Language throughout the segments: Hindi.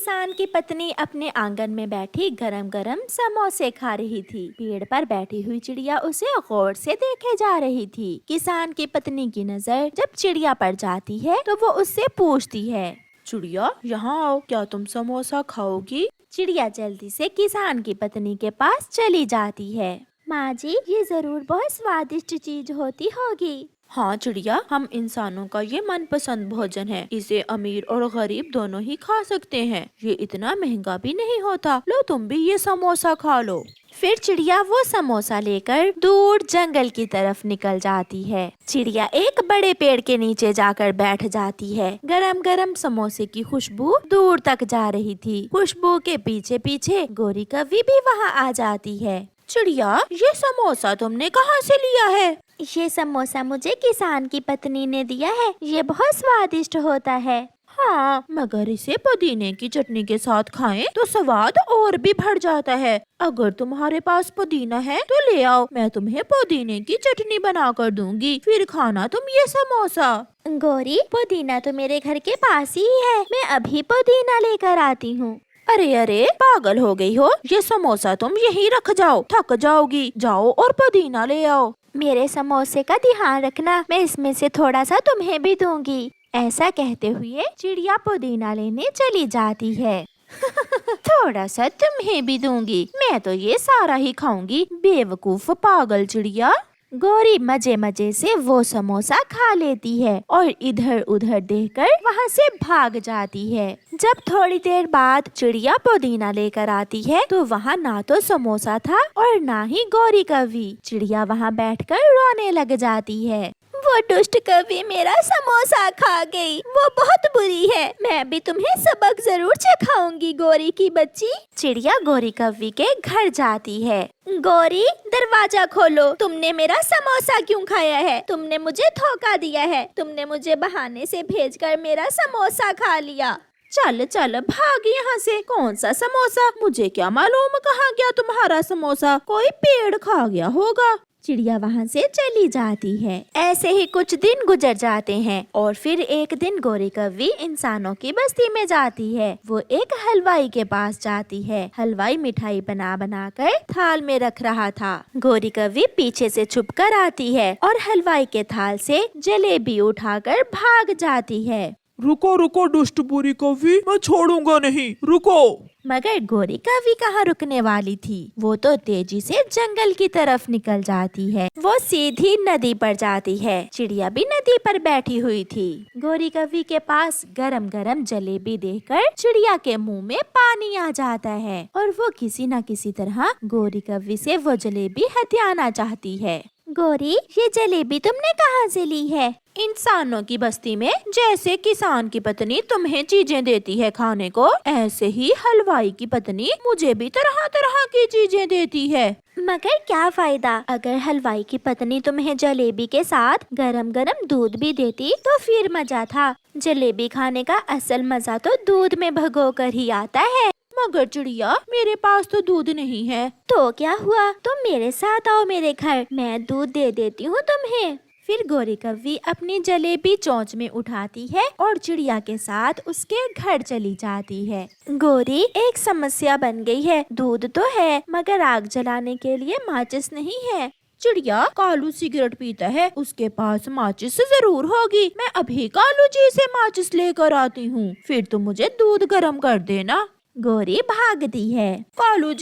किसान की पत्नी अपने आंगन में बैठी गरम गरम समोसे खा रही थी। पेड़ पर बैठी हुई चिड़िया उसे गौर से देखे जा रही थी। किसान की पत्नी की नजर जब चिड़िया पर जाती है तो वो उससे पूछती है, चिड़िया यहाँ आओ, क्या तुम समोसा खाओगी? चिड़िया जल्दी से किसान की पत्नी के पास चली जाती है। माँ जी, ये जरूर बहुत स्वादिष्ट चीज होती होगी। हाँ चिड़िया, हम इंसानों का ये मनपसंद भोजन है। इसे अमीर और गरीब दोनों ही खा सकते हैं। ये इतना महंगा भी नहीं होता। लो तुम भी ये समोसा खा लो। फिर चिड़िया वो समोसा लेकर दूर जंगल की तरफ निकल जाती है। चिड़िया एक बड़े पेड़ के नीचे जाकर बैठ जाती है। गरम गरम समोसे की खुशबू दूर तक जा रही थी। खुशबू के पीछे पीछे गोरी कौवी भी वहाँ आ जाती है। चिड़िया, ये समोसा तुमने कहाँ से लिया है? ये समोसा मुझे किसान की पत्नी ने दिया है। ये बहुत स्वादिष्ट होता है। हाँ, मगर इसे पुदीने की चटनी के साथ खाएं तो स्वाद और भी बढ़ जाता है। अगर तुम्हारे पास पुदीना है तो ले आओ, मैं तुम्हें पुदीने की चटनी बना कर दूंगी, फिर खाना तुम ये समोसा। गोरी, पुदीना तो मेरे घर के पास ही है। मैं अभी पुदीना लेकर आती हूँ। अरे अरे, पागल हो गई हो? ये समोसा तुम यहीं रख जाओ, थक जाओगी। जाओ और पुदीना ले आओ। मेरे समोसे का ध्यान रखना, मैं इसमें से थोड़ा सा तुम्हें भी दूंगी। ऐसा कहते हुए चिड़िया पुदीना लेने चली जाती है। थोड़ा सा तुम्हें भी दूंगी, मैं तो ये सारा ही खाऊंगी। बेवकूफ पागल चिड़िया। गोरी मजे मजे से वो समोसा खा लेती है और इधर उधर देखकर वहाँ से भाग जाती है। जब थोड़ी देर बाद चिड़िया पुदीना लेकर आती है तो वहाँ ना तो समोसा था और ना ही गोरी कौवी। चिड़िया वहाँ बैठकर रोने लग जाती है। वो दुष्ट कौवी मेरा समोसा खा गई। वो बहुत बुरी है। मैं भी तुम्हें सबक जरूर सिखाऊंगी, गोरी की बच्ची। चिड़िया गोरी कौवी के घर जाती है। गोरी, दरवाजा खोलो। तुमने मेरा समोसा क्यों खाया है? तुमने मुझे धोखा दिया है। तुमने मुझे बहाने से भेजकर मेरा समोसा खा लिया। चल चल भाग यहाँ से। कौन सा समोसा? मुझे क्या मालूम कहाँ गया तुम्हारा समोसा? कोई पेड़ खा गया होगा। चिड़िया वहाँ से चली जाती है। ऐसे ही कुछ दिन गुजर जाते हैं और फिर एक दिन गोरी कौवी इंसानों की बस्ती में जाती है। वो एक हलवाई के पास जाती है। हलवाई मिठाई बना बना कर थाल में रख रहा था। गोरी कौवी पीछे से छुप कर आती है और हलवाई के थाल से जलेबी उठाकर भाग जाती है। रुको रुको दुष्ट बुरी कौवी, मैं छोड़ूंगा नहीं, रुको। मगर गोरी कौवी कहाँ रुकने वाली थी। वो तो तेजी से जंगल की तरफ निकल जाती है। वो सीधी नदी पर जाती है। चिड़िया भी नदी पर बैठी हुई थी। गोरी कौवी के पास गरम गरम जलेबी देखकर चिड़िया के मुंह में पानी आ जाता है और वो किसी न किसी तरह गोरी कौवी से वो जलेबी हथियाना चाहती है। गोरी, ये जलेबी तुमने कहाँ से ली है? इंसानों की बस्ती में जैसे किसान की पत्नी तुम्हें चीजें देती है खाने को, ऐसे ही हलवाई की पत्नी मुझे भी तरह तरह की चीजें देती है। मगर क्या फायदा? अगर हलवाई की पत्नी तुम्हें जलेबी के साथ गरम गरम दूध भी देती तो फिर मजा था। जलेबी खाने का असल मजा तो दूध में भिगो कर ही आता है। मगर चिड़िया, मेरे पास तो दूध नहीं है। तो क्या हुआ? तुम मेरे साथ आओ मेरे घर, मैं दूध दे देती हूँ तुम्हें। फिर गोरी कौवी अपनी जलेबी चोंच में उठाती है और चिड़िया के साथ उसके घर चली जाती है। गोरी, एक समस्या बन गई है। दूध तो है मगर आग जलाने के लिए माचिस नहीं है। चिड़िया, कालू सिगरेट पीता है, उसके पास माचिस जरूर होगी। मैं अभी कालू जी से माचिस लेकर आती हूँ, फिर तुम मुझे दूध गर्म कर देना। गोरी भागती है। कालू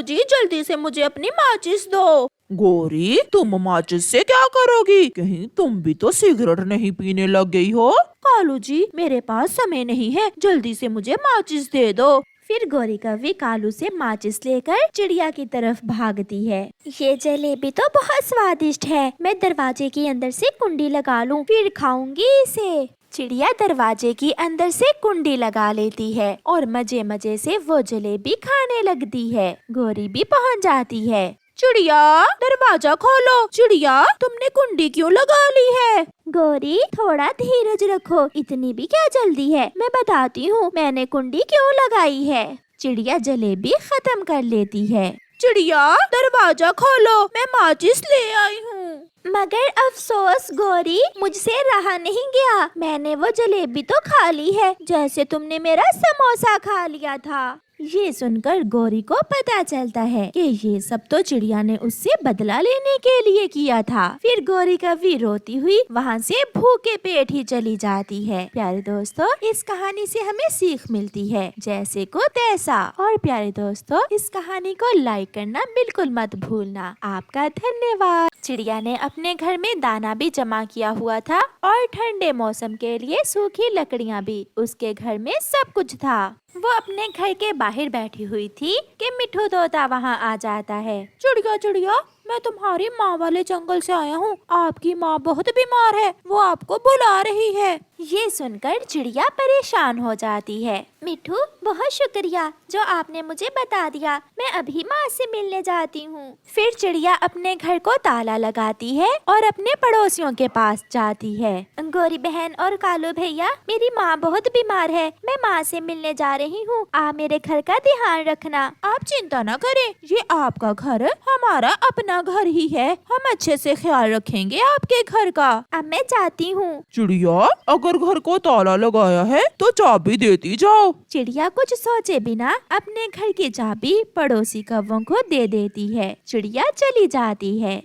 जी जल्दी से मुझे अपनी माचिस दो। गोरी, तुम माचिस से क्या करोगी? कहीं तुम भी तो सिगरेट नहीं पीने लग गई हो? कालू जी, मेरे पास समय नहीं है, जल्दी से मुझे माचिस दे दो। फिर गोरी कौवी कालू से माचिस लेकर चिड़िया की तरफ भागती है। ये जलेबी तो बहुत स्वादिष्ट है। मैं दरवाजे के अंदर से कुंडी लगा लूं, फिर खाऊंगी इसे। चिड़िया दरवाजे की अंदर से कुंडी लगा लेती है और मजे मजे से वो जलेबी खाने लगती है। गोरी भी पहुंच जाती है। चिड़िया, दरवाजा खोलो। चिड़िया, तुमने कुंडी क्यों लगा ली है? गोरी, थोड़ा धीरज रखो, इतनी भी क्या जल्दी है। मैं बताती हूँ मैंने कुंडी क्यों लगाई है। चिड़िया जलेबी खत्म कर लेती है। चिड़िया, दरवाजा खोलो, मैं माचिस ले आई हूँ। मगर अफसोस गौरी, मुझसे रहा नहीं गया। मैंने वो जलेबी तो खा ली है, जैसे तुमने मेरा समोसा खा लिया था। ये सुनकर गौरी को पता चलता है कि ये सब तो चिड़िया ने उससे बदला लेने के लिए किया था। फिर गौरी कभी रोती हुई वहाँ से भूखे पेट ही चली जाती है। प्यारे दोस्तों, इस कहानी से हमें सीख मिलती है, जैसे को तैसा। और प्यारे दोस्तों, इस कहानी को लाइक करना बिल्कुल मत भूलना। आपका धन्यवाद। चिड़िया ने अपने घर में दाना भी जमा किया हुआ था और ठंडे मौसम के लिए सूखी लकड़ियाँ भी। उसके घर में सब कुछ था। वो अपने घर के बाहर बैठी हुई थी कि मिठू तोता वहाँ आ जाता है। चिड़िया चिड़िया, मैं तुम्हारी माँ वाले जंगल से आया हूँ। आपकी माँ बहुत बीमार है, वो आपको बुला रही है। ये सुनकर चिड़िया परेशान हो जाती है। मिठू, बहुत शुक्रिया जो आपने मुझे बता दिया। मैं अभी माँ से मिलने जाती हूँ। फिर चिड़िया अपने घर को ताला लगाती है और अपने पड़ोसियों के पास जाती है। गौरी बहन और कालू भैया, मेरी माँ बहुत बीमार है, मैं माँ से मिलने जा रही हूँ। आप मेरे घर का ध्यान रखना। आप चिंता न करें, ये आपका घर हमारा अपना घर ही है। हम अच्छे से ख्याल रखेंगे आपके घर का। अब मैं जाती हूँ। चिड़िया, अगर घर को ताला लगाया है तो चाबी देती जाओ। चिड़िया कुछ सोचे बिना अपने घर की चाबी पड़ोसी कौवों को दे देती है। चिड़िया चली जाती है।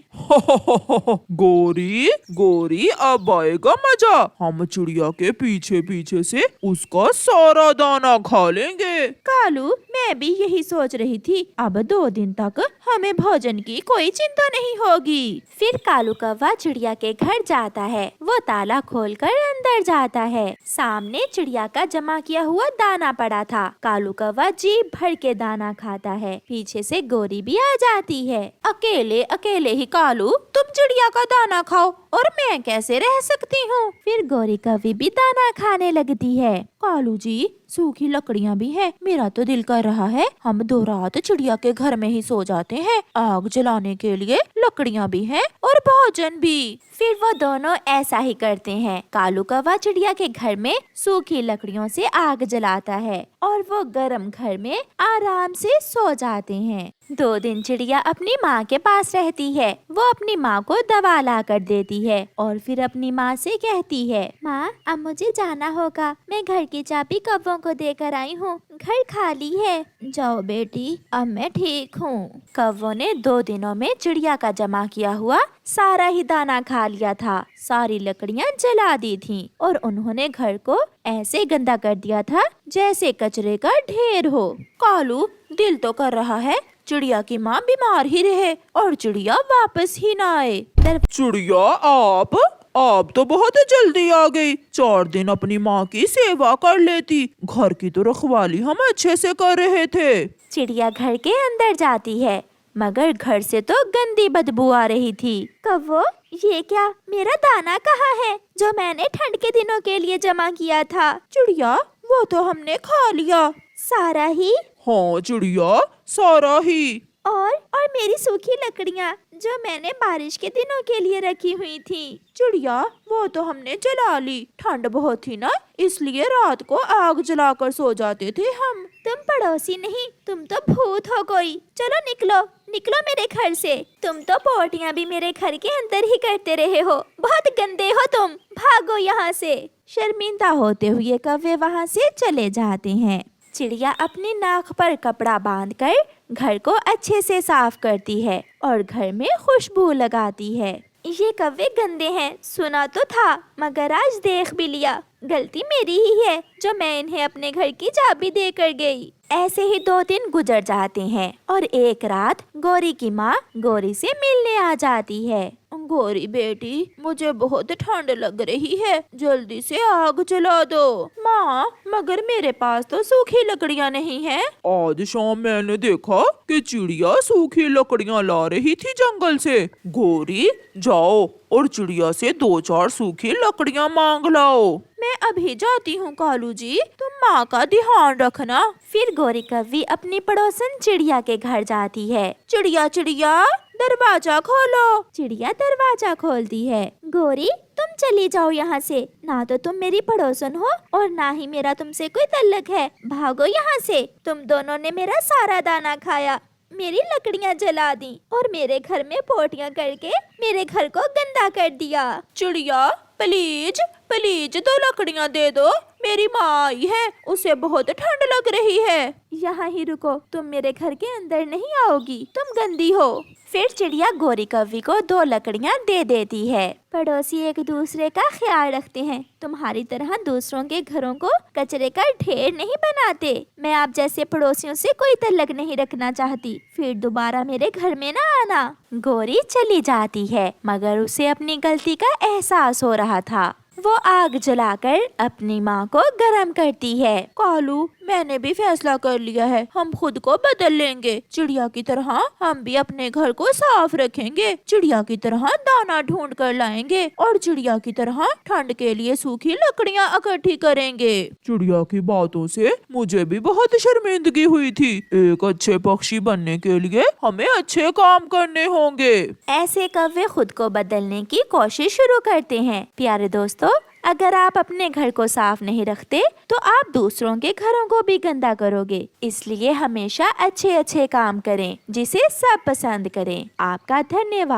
गोरी गोरी, अब आएगा मजा। हम चिड़िया के पीछे पीछे से उसका सारा दाना खा लेंगे। कालू, मैं भी यही सोच रही थी। अब 2 दिन तक हमें भोजन की कोई चिंता नहीं होगी। फिर कालू कौवा चिड़िया के घर जाता है। वो ताला खोलकर अंदर जाता है। सामने चिड़िया का जमा किया हुआ दाना पड़ा था। कालू कौवा जी भर के दाना खाता है। पीछे से गौरी भी आ जाती है। अकेले अकेले ही कालू, तुम चिड़िया का दाना खाओ और मैं कैसे रह सकती हूँ। फिर गौरी कभी भी दाना खाने लगती है। कालू जी, सूखी लकड़ियाँ भी हैं। मेरा तो दिल कर रहा है हम 2 रात चिड़िया के घर में ही सो जाते हैं। आग जलाने के लिए लकड़ियाँ भी हैं और भोजन भी। फिर वो दोनों ऐसा ही करते हैं। कालू कौवा चिड़िया के घर में सूखी लकड़ियों से आग जलाता है और वो गर्म घर में आराम से सो जाते हैं। 2 दिन चिड़िया अपनी माँ के पास रहती है। वो अपनी माँ को दवा ला कर देती है और फिर अपनी माँ से कहती है, माँ, अब मुझे जाना होगा। मैं घर की चाबी कौवों को देकर आई हूँ, घर खाली है। जाओ बेटी, अब मैं ठीक हूँ। कौवों ने 2 दिनों में चिड़िया का जमा किया हुआ सारा ही दाना खा लिया था। सारी लकड़ियाँ जला दी थीं और उन्होंने घर को ऐसे गंदा कर दिया था जैसे कचरे का ढेर हो। कालू, दिल तो कर रहा है चिड़िया की माँ बीमार ही रहे और चिड़िया वापस ही ना आए। चिड़िया, आप तो बहुत जल्दी आ गई। 4 दिन अपनी माँ की सेवा कर लेती। घर की तो रखवाली हम अच्छे से कर रहे थे। चिड़िया घर के अंदर जाती है, मगर घर से तो गंदी बदबू आ रही थी। कौवो, ये क्या? मेरा दाना कहाँ है जो मैंने ठंड के दिनों के लिए जमा किया था? चिड़िया, वो तो हमने खा लिया। सारा ही? हाँ चिड़िया, सारा ही। और मेरी सूखी लकड़ियाँ जो मैंने बारिश के दिनों के लिए रखी हुई थी? चिड़िया, वो तो हमने जला ली। ठंड बहुत थी ना, इसलिए रात को आग जलाकर सो जाते थे हम। तुम पड़ोसी नहीं, तुम तो भूत हो कोई। चलो निकलो, निकलो मेरे घर से। तुम तो पोटियाँ भी मेरे घर के अंदर ही करते रहे हो। बहुत गंदे हो तुम, भागो यहाँ से। शर्मिंदा होते हुए कौवे वहाँ से चले जाते हैं। चिड़िया अपनी नाक पर कपड़ा बांधकर घर को अच्छे से साफ करती है और घर में खुशबू लगाती है। ये कौवे गंदे हैं, सुना तो था, मगर आज देख भी लिया। गलती मेरी ही है जो मैं इन्हें अपने घर की चाबी देकर गई। ऐसे ही 2 दिन गुजर जाते हैं और एक रात गौरी की माँ गौरी से मिलने आ जाती है। गौरी बेटी, मुझे बहुत ठंड लग रही है, जल्दी से आग जला दो। माँ, मगर मेरे पास तो सूखी लकड़ियाँ नहीं हैं। आज शाम मैंने देखा कि चिड़िया सूखी लकड़ियाँ ला रही थी जंगल से। गौरी, जाओ और चिड़िया से 2-4 सूखी लकड़ियाँ मांग लाओ। मैं अभी जाती हूँ कालू जी, तुम माँ का ध्यान रखना। फिर गौरी कौवी अपनी पड़ोसन चिड़िया के घर जाती है। चिड़िया चिड़िया, दरवाजा खोलो। चिड़िया दरवाजा खोलती है। गौरी, तुम चली जाओ यहाँ से, ना तो तुम मेरी पड़ोसन हो और ना ही मेरा तुमसे कोई तल्लक है। भागो यहाँ से, तुम दोनों ने मेरा सारा दाना खाया। मेरी लकड़ियाँ जला दी और मेरे घर में पोटियाँ करके मेरे घर को गंदा कर दिया। चिड़िया प्लीज प्लीज 2 लकड़ियाँ दे दो, मेरी माँ आई है, उसे बहुत ठंड लग रही है। यहाँ ही रुको, तुम मेरे घर के अंदर नहीं आओगी, तुम गंदी हो। फिर चिड़िया गोरी कौवी को 2 लकड़ियाँ दे देती है। पड़ोसी एक दूसरे का ख्याल रखते हैं, तुम्हारी तरह दूसरों के घरों को कचरे का ढेर नहीं बनाते। मैं आप जैसे पड़ोसियों से कोई तल्लक नहीं रखना चाहती, फिर दोबारा मेरे घर में ना आना। गोरी चली जाती है, मगर उसे अपनी गलती का एहसास हो रहा था। वो आग जलाकर अपनी माँ को गरम करती है। कालू, मैंने भी फैसला कर लिया है, हम खुद को बदल लेंगे। चिड़िया की तरह हम भी अपने घर को साफ रखेंगे, चिड़िया की तरह दाना ढूंढ कर लाएंगे और चिड़िया की तरह ठंड के लिए सूखी लकड़ियाँ इकट्ठी करेंगे। चिड़िया की बातों से मुझे भी बहुत शर्मिंदगी हुई थी। एक अच्छे पक्षी बनने के लिए हमें अच्छे काम करने होंगे। ऐसे कौवे खुद को बदलने की कोशिश शुरू करते हैं। प्यारे दोस्तों, अगर आप अपने घर को साफ नहीं रखते तो आप दूसरों के घरों को भी गंदा करोगे। इसलिए हमेशा अच्छे अच्छे काम करें जिसे सब पसंद करें। आपका धन्यवाद।